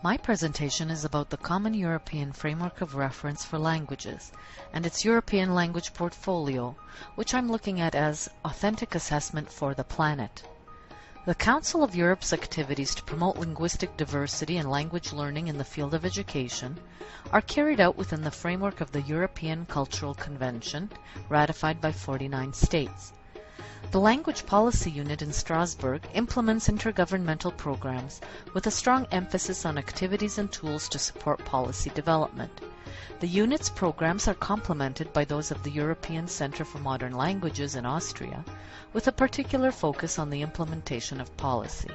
My presentation is about the Common European Framework of Reference for Languages and its European language portfolio, which I'm looking at as Authentic Assessment for the Planet. The Council of Europe's activities to promote linguistic diversity and language learning in the field of education are carried out within the framework of the European Cultural Convention, ratified by 49 states. The Language Policy Unit in Strasbourg implements intergovernmental programs with a strong emphasis on activities and tools to support policy development. The unit's programs are complemented by those of the European Centre for Modern Languages in Austria, with a particular focus on the implementation of policy.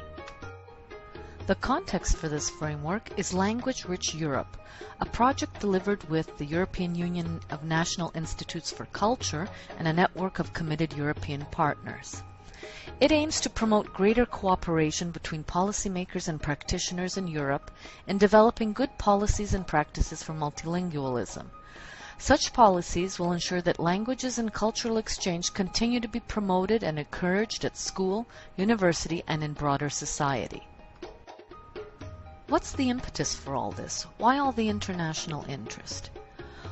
The context for this framework is Language-Rich Europe, a project delivered with the European Union of National Institutes for Culture and a network of committed European partners. It aims to promote greater cooperation between policymakers and practitioners in Europe in developing good policies and practices for multilingualism. Such policies will ensure that languages and cultural exchange continue to be promoted and encouraged at school, university, and in broader society. What's the impetus for all this? Why all the international interest?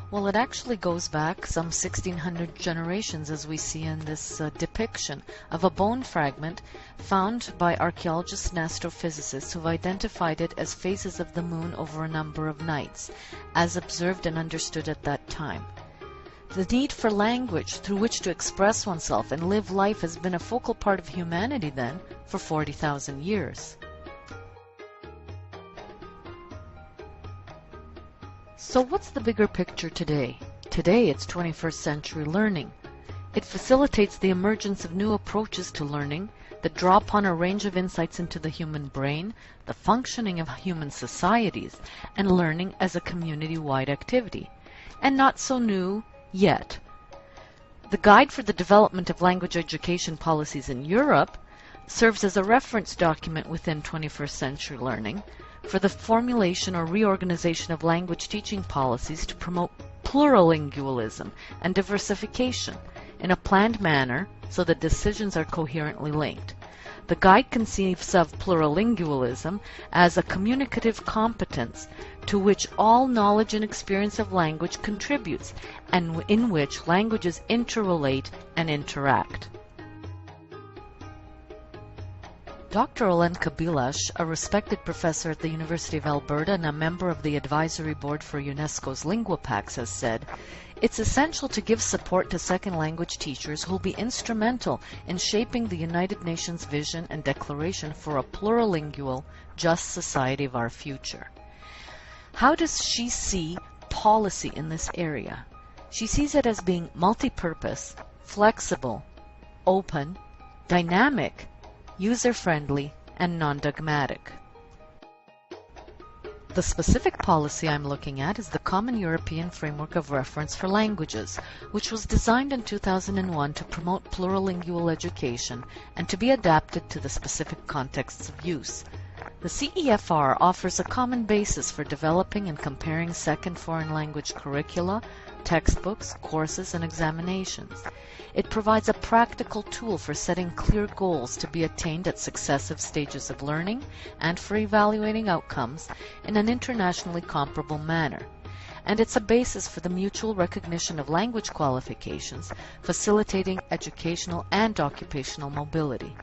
Well, it actually goes back some 1600 generations, as we see in this depiction of a bone fragment found by archaeologists and astrophysicists who've identified it as phases of the moon over a number of nights, as observed and understood at that time. The need for language through which to express oneself and live life has been a focal part of humanity then for 40,000 years. So what's the bigger picture today? Today it's 21st century learning. It facilitates the emergence of new approaches to learning that draw upon a range of insights into the human brain, the functioning of human societies, and learning as a community-wide activity. And not so new yet. The Guide for the Development of Language Education Policies in Europe serves as a reference document within 21st century learning for the formulation or reorganization of language teaching policies to promote plurilingualism and diversification in a planned manner so that decisions are coherently linked. The guide conceives of plurilingualism as a communicative competence to which all knowledge and experience of language contributes and in which languages interrelate and interact. Dr. Olenka Bilash, a respected professor at the University of Alberta and a member of the Advisory Board for UNESCO's LinguaPacts, has said, "It's essential to give support to second language teachers who will be instrumental in shaping the United Nations vision and declaration for a plurilingual, just society of our future." How does she see policy in this area? She sees it as being multi-purpose, flexible, open, dynamic, user-friendly, and non-dogmatic. The specific policy I'm looking at is the Common European Framework of Reference for Languages, which was designed in 2001 to promote plurilingual education and to be adapted to the specific contexts of use. The CEFR offers a common basis for developing and comparing second foreign language curricula, textbooks, courses, and examinations. It provides a practical tool for setting clear goals to be attained at successive stages of learning and for evaluating outcomes in an internationally comparable manner. And it's a basis for the mutual recognition of language qualifications, facilitating educational and occupational mobility.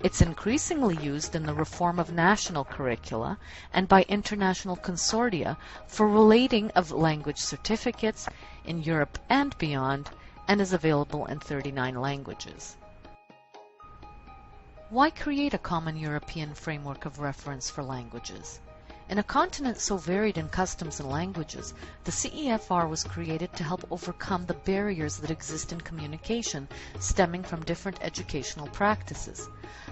It's increasingly used in the reform of national curricula and by international consortia for relating of language certificates in Europe and beyond, and is available in 39 languages. Why create a common European framework of reference for languages? In a continent so varied in customs and languages, the CEFR was created to help overcome the barriers that exist in communication stemming from different educational practices.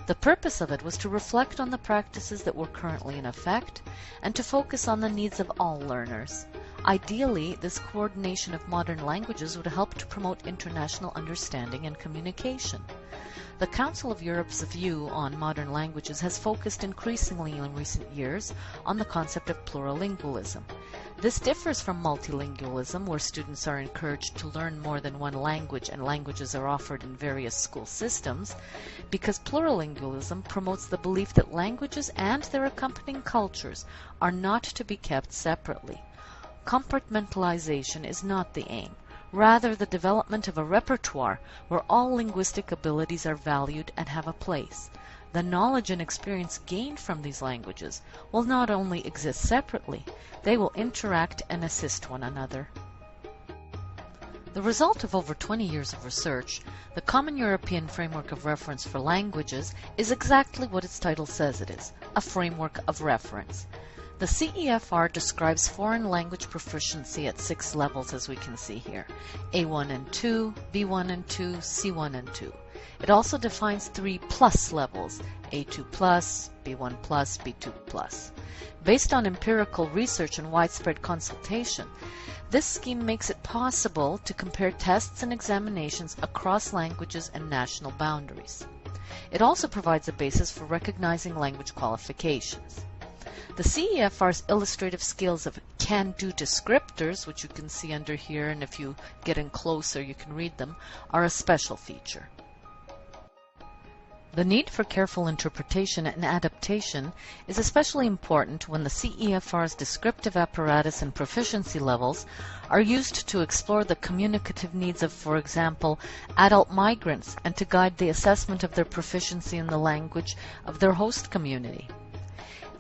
The purpose of it was to reflect on the practices that were currently in effect and to focus on the needs of all learners. Ideally, this coordination of modern languages would help to promote international understanding and communication. The Council of Europe's view on modern languages has focused increasingly in recent years on the concept of plurilingualism. This differs from multilingualism, where students are encouraged to learn more than one language and languages are offered in various school systems, because plurilingualism promotes the belief that languages and their accompanying cultures are not to be kept separately. Compartmentalization is not the aim, rather the development of a repertoire where all linguistic abilities are valued and have a place. The knowledge and experience gained from these languages will not only exist separately, they will interact and assist one another. The result of over 20 years of research, the Common European Framework of Reference for Languages is exactly what its title says it is, a framework of reference. The CEFR describes foreign language proficiency at 6 levels, as we can see here: A1 and 2, B1 and 2, C1 and 2. It also defines 3 plus levels, A2 plus, B1 plus, B2 plus. Based on empirical research and widespread consultation, this scheme makes it possible to compare tests and examinations across languages and national boundaries. It also provides a basis for recognizing language qualifications. The CEFR's illustrative scales of can-do descriptors, which you can see under here, and if you get in closer you can read them, are a special feature. The need for careful interpretation and adaptation is especially important when the CEFR's descriptive apparatus and proficiency levels are used to explore the communicative needs of, for example, adult migrants, and to guide the assessment of their proficiency in the language of their host community.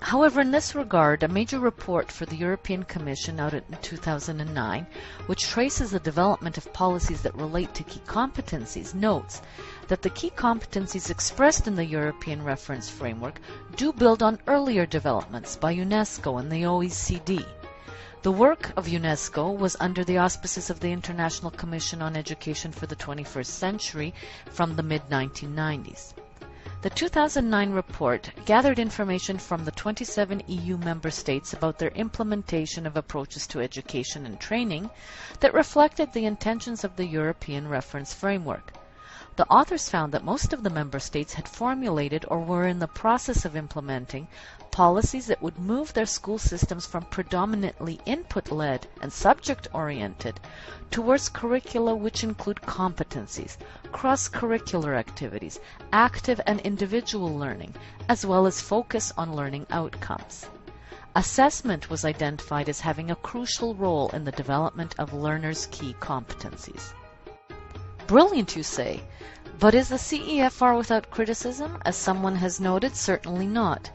However, in this regard, a major report for the European Commission out in 2009, which traces the development of policies that relate to key competencies, notes that the key competencies expressed in the European Reference Framework do build on earlier developments by UNESCO and the OECD. The work of UNESCO was under the auspices of the International Commission on Education for the 21st Century from the mid-1990s. The 2009 report gathered information from the 27 EU member states about their implementation of approaches to education and training that reflected the intentions of the European Reference Framework. The authors found that most of the member states had formulated or were in the process of implementing policies that would move their school systems from predominantly input-led and subject-oriented towards curricula which include competencies, cross-curricular activities, active and individual learning, as well as focus on learning outcomes. Assessment was identified as having a crucial role in the development of learners' key competencies. Brilliant, you say, but is the CEFR without criticism? As someone has noted, certainly not.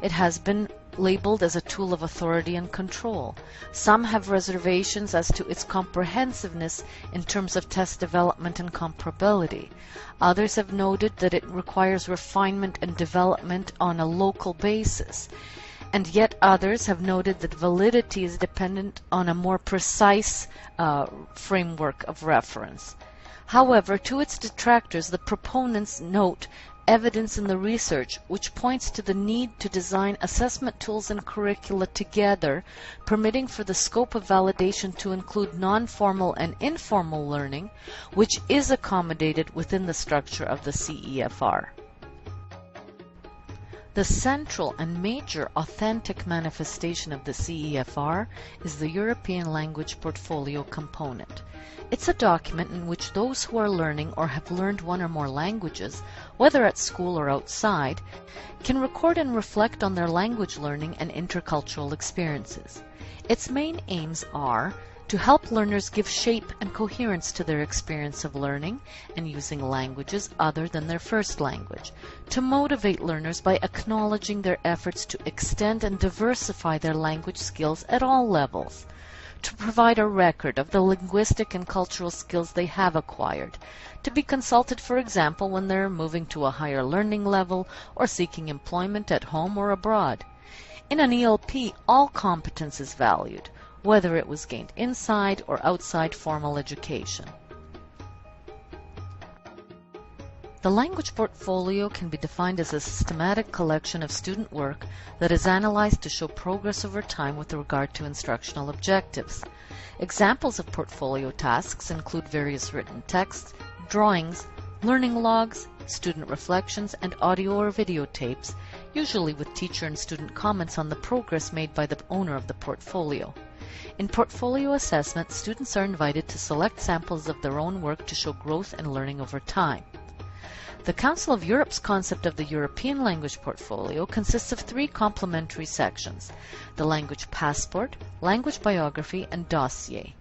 It has been labeled as a tool of authority and control. Some have reservations as to its comprehensiveness in terms of test development and comparability. Others have noted that it requires refinement and development on a local basis. And yet others have noted that validity is dependent on a more precise framework of reference. However, to its detractors, the proponents note evidence in the research which points to the need to design assessment tools and curricula together, permitting for the scope of validation to include non-formal and informal learning, which is accommodated within the structure of the CEFR. The central and major authentic manifestation of the CEFR is the European Language Portfolio component. It's a document in which those who are learning or have learned one or more languages, whether at school or outside, can record and reflect on their language learning and intercultural experiences. Its main aims are to help learners give shape and coherence to their experience of learning and using languages other than their first language, to motivate learners by acknowledging their efforts to extend and diversify their language skills at all levels, to provide a record of the linguistic and cultural skills they have acquired, to be consulted, for example, when they're moving to a higher learning level or seeking employment at home or abroad. In an ELP, all competence is valued, whether it was gained inside or outside formal education. The language portfolio can be defined as a systematic collection of student work that is analyzed to show progress over time with regard to instructional objectives. Examples of portfolio tasks include various written texts, drawings, learning logs, student reflections, and audio or videotapes, usually with teacher and student comments on the progress made by the owner of the portfolio. In portfolio assessment, students are invited to select samples of their own work to show growth and learning over time. The Council of Europe's concept of the European language portfolio consists of 3 complementary sections: the language passport, language biography, and dossier.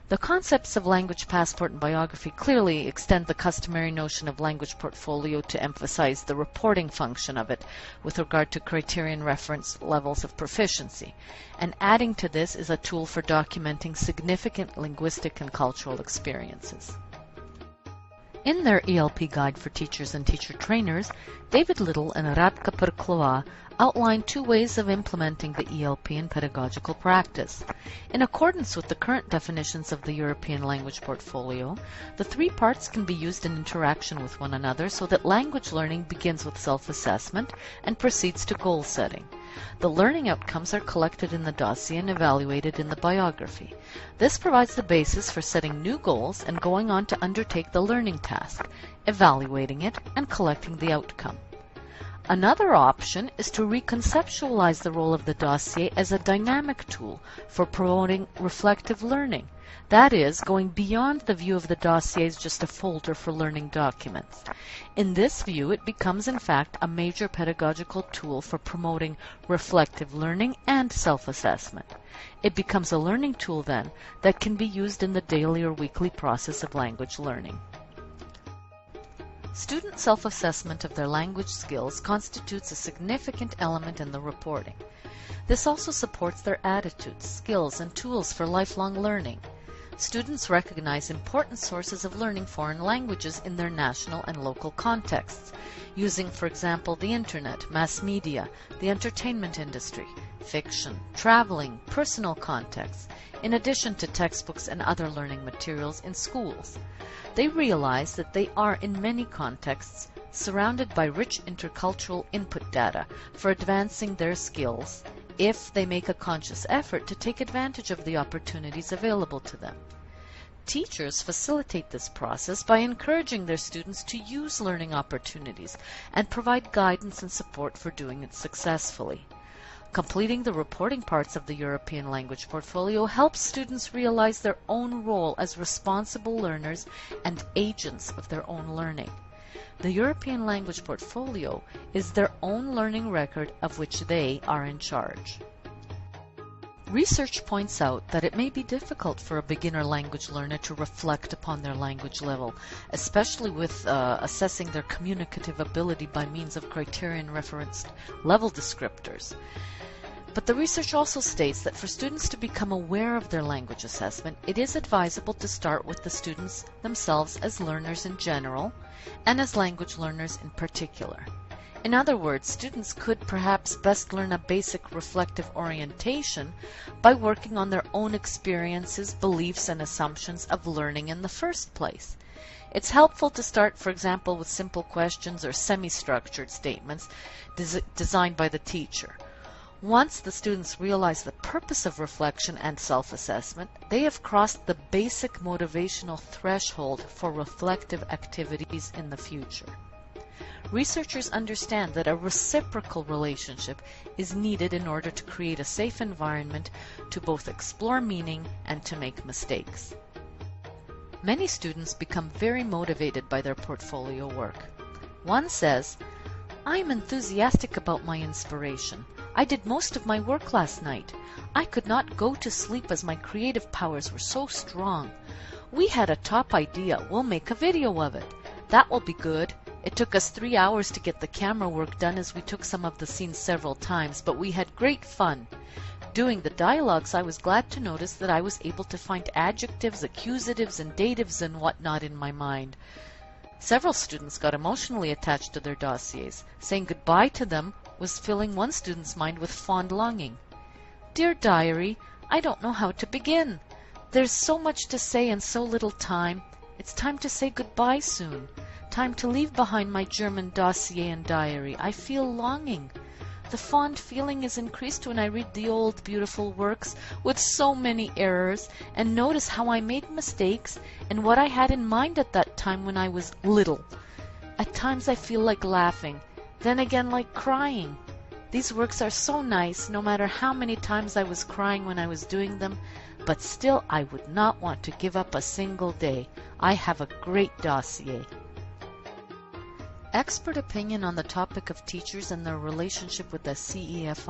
The concepts of language passport and biography clearly extend the customary notion of language portfolio to emphasize the reporting function of it with regard to criterion reference levels of proficiency, and adding to this is a tool for documenting significant linguistic and cultural experiences. In their ELP guide for teachers and teacher trainers, David Little and Radka Perklova outline 2 ways of implementing the ELP in pedagogical practice. In accordance with the current definitions of the European language portfolio, the 3 parts can be used in interaction with one another so that language learning begins with self-assessment and proceeds to goal setting. The learning outcomes are collected in the dossier and evaluated in the biography. This provides the basis for setting new goals and going on to undertake the learning task, evaluating it, and collecting the outcome. Another option is to reconceptualize the role of the dossier as a dynamic tool for promoting reflective learning. That is, going beyond the view of the dossier as just a folder for learning documents. In this view, it becomes in fact a major pedagogical tool for promoting reflective learning and self-assessment. It becomes a learning tool then that can be used in the daily or weekly process of language learning. Student self-assessment of their language skills constitutes a significant element in the reporting. This also supports their attitudes, skills, and tools for lifelong learning. Students recognize important sources of learning foreign languages in their national and local contexts, using, for example, the internet, mass media, the entertainment industry, fiction, traveling, personal contexts, in addition to textbooks and other learning materials in schools. They realize that they are, in many contexts, surrounded by rich intercultural input data for advancing their skills if they make a conscious effort to take advantage of the opportunities available to them. Teachers facilitate this process by encouraging their students to use learning opportunities and provide guidance and support for doing it successfully. Completing the reporting parts of the European language portfolio helps students realize their own role as responsible learners and agents of their own learning. The European language portfolio is their own learning record of which they are in charge. Research points out that it may be difficult for a beginner language learner to reflect upon their language level, especially with assessing their communicative ability by means of criterion-referenced level descriptors. But the research also states that for students to become aware of their language assessment, it is advisable to start with the students themselves as learners in general, and as language learners in particular. In other words, students could perhaps best learn a basic reflective orientation by working on their own experiences, beliefs, and assumptions of learning in the first place. It's helpful to start, for example, with simple questions or semi-structured statements designed by the teacher. Once the students realize the purpose of reflection and self-assessment, they have crossed the basic motivational threshold for reflective activities in the future. Researchers understand that a reciprocal relationship is needed in order to create a safe environment to both explore meaning and to make mistakes. Many students become very motivated by their portfolio work. One says, "I am enthusiastic about my inspiration. I did most of my work last night. I could not go to sleep as my creative powers were so strong. We had a top idea. We'll make a video of it. That will be good. It took us 3 hours to get the camera work done as we took some of the scenes several times, but we had great fun. Doing the dialogues, I was glad to notice that I was able to find adjectives, accusatives, and datives and whatnot in my mind." Several students got emotionally attached to their dossiers. Saying goodbye to them was filling one student's mind with fond longing. "Dear diary, I don't know how to begin. There's so much to say and so little time. It's time to say goodbye soon. Time to leave behind my German dossier and diary. I feel longing. The fond feeling is increased when I read the old beautiful works with so many errors and notice how I made mistakes and what I had in mind at that time when I was little. At times I feel like laughing, then again like crying. These works are so nice, no matter how many times I was crying when I was doing them, but still I would not want to give up a single day. I have a great dossier. Expert opinion on the topic of teachers and their relationship with the CEFR.